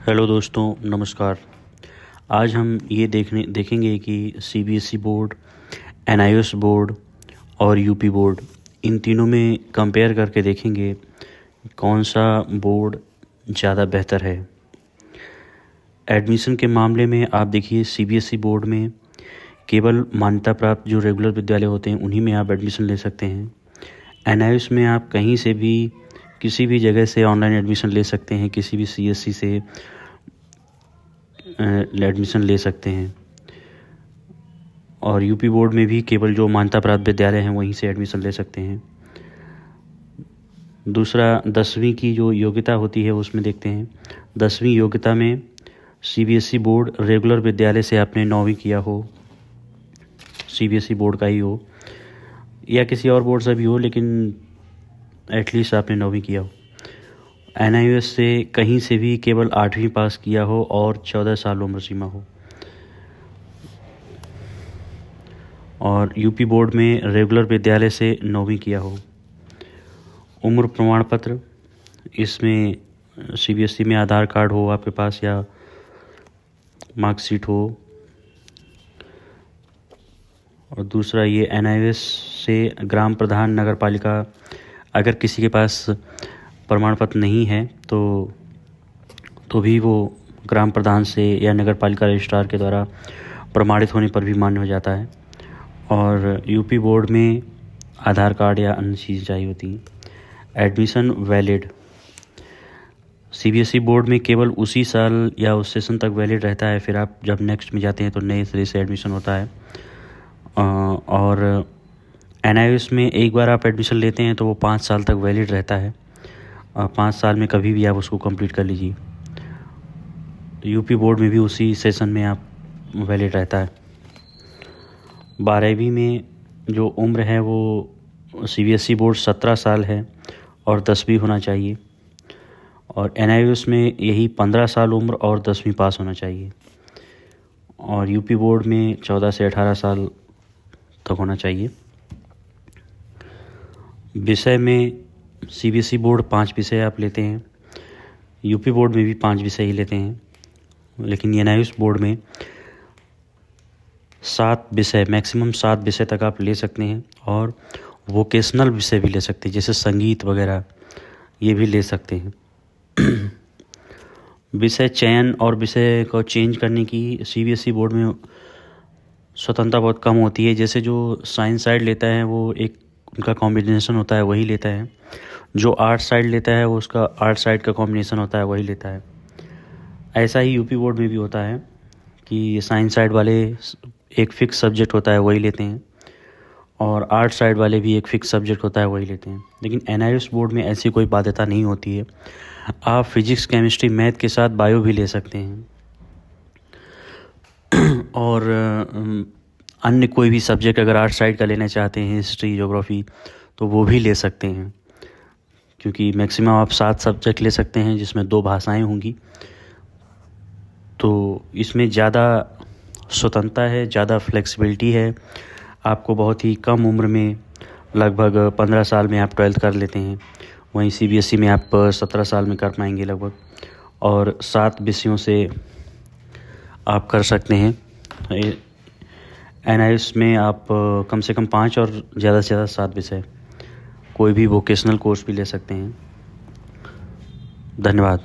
Hello दोस्तों, नमस्कार। आज हम ये देखेंगे कि सीबीएसई बोर्ड, एनआईओएस बोर्ड और यूपी बोर्ड, इन तीनों में कंपेयर करके देखेंगे कौन सा बोर्ड ज़्यादा बेहतर है। एडमिशन के मामले में आप देखिए, सीबीएसई बोर्ड में केवल मान्यता प्राप्त जो रेगुलर विद्यालय होते हैं उन्हीं में आप एडमिशन ले सकते हैं। एनआईओएस में आप कहीं से भी किसी भी जगह से ऑनलाइन एडमिशन ले सकते हैं, किसी भी सीएससी से एडमिशन ले सकते हैं। और यूपी बोर्ड में भी केवल जो मान्यता प्राप्त विद्यालय हैं वहीं से एडमिशन ले सकते हैं। दूसरा, 10वीं की जो योग्यता होती है उसमें देखते हैं। 10वीं योग्यता में सीबीएसई बोर्ड रेगुलर विद्यालय से आपने 9वीं किया हो, सीबीएसई बोर्ड का ही हो या किसी और बोर्ड से भी हो, लेकिन एटलीस्ट आपने 9वीं किया हो। एनआईओएस से कहीं से भी केवल 8वीं पास किया हो और 14 साल उम्र सीमा हो। और यूपी बोर्ड में रेगुलर विद्यालय से 9वीं किया हो। उम्र प्रमाण पत्र, इसमें सीबीएसई में आधार कार्ड हो आपके पास या मार्कशीट हो। और दूसरा, ये एनआईओएस से ग्राम प्रधान, नगर पालिका, अगर किसी के पास प्रमाण पत्र नहीं है तो भी वो ग्राम प्रधान से या नगर पालिका रजिस्ट्रार के द्वारा प्रमाणित होने पर भी मान्य हो जाता है। और यूपी बोर्ड में आधार कार्ड या अन्य चीज़ चाहिए होती हैं। एडमिशन वैलिड, सीबीएसई बोर्ड में केवल उसी साल या उस सेशन तक वैलिड रहता है, फिर आप जब नेक्स्ट में जाते हैं तो नए सिरे से एडमिशन होता है। और एनआईओएस में एक बार आप एडमिशन लेते हैं तो वो 5 साल तक वैलिड रहता है। 5 साल में कभी भी आप उसको कंप्लीट कर लीजिए। यूपी बोर्ड में भी उसी सेशन में आप वैलिड रहता है। 12वीं में जो उम्र है वो सीबीएसई बोर्ड 17 साल है और 10वीं होना चाहिए। और एनआईओएस में यही 15 साल उम्र और 10वीं पास होना चाहिए। और यूपी बोर्ड में 14 से 18 साल तक होना चाहिए। विषय में सीबीएसई बोर्ड 5 विषय आप लेते हैं, यूपी बोर्ड में भी 5 विषय ही लेते हैं, लेकिन एनआईओएस बोर्ड में 7 विषय, मैक्सिमम 7 विषय तक आप ले सकते हैं। और वोकेशनल विषय भी ले सकते हैं, जैसे संगीत वगैरह, ये भी ले सकते हैं। विषय चयन और विषय को चेंज करने की सीबीएसई बोर्ड में स्वतंत्रता बहुत कम होती है। जैसे जो साइंस साइड लेता है वो एक उनका कॉम्बिनेशन होता है, वही लेता है। जो आर्ट साइड लेता है वो उसका आर्ट साइड का कॉम्बिनेशन होता है, वही लेता है। ऐसा ही यूपी बोर्ड में भी होता है कि साइंस साइड वाले एक फ़िक्स सब्जेक्ट होता है वही लेते हैं, और आर्ट साइड वाले भी एक फ़िक्स सब्जेक्ट होता है वही लेते हैं। लेकिन एनआईओएस बोर्ड में ऐसी कोई बाध्यता नहीं होती है। आप फिजिक्स, केमिस्ट्री, मैथ के साथ बायो भी ले सकते हैं। और अन्य कोई भी सब्जेक्ट अगर आर्ट साइड का लेना चाहते हैं, हिस्ट्री, ज्योग्राफी, तो वो भी ले सकते हैं। क्योंकि मैक्सिमम आप 7 सब्जेक्ट ले सकते हैं जिसमें 2 भाषाएं होंगी। तो इसमें ज़्यादा स्वतंत्रता है, ज़्यादा फ्लेक्सिबिलिटी है। आपको बहुत ही कम उम्र में, लगभग 15 साल में आप 12th कर लेते हैं। वहीं सीबीएसई में आप 17 साल में कर पाएंगे लगभग, और 7 विषयों से आप कर सकते हैं। एनआईओएस में आप कम से कम 5 और ज़्यादा से ज़्यादा 7 विषय, कोई भी वोकेशनल कोर्स भी ले सकते हैं। धन्यवाद।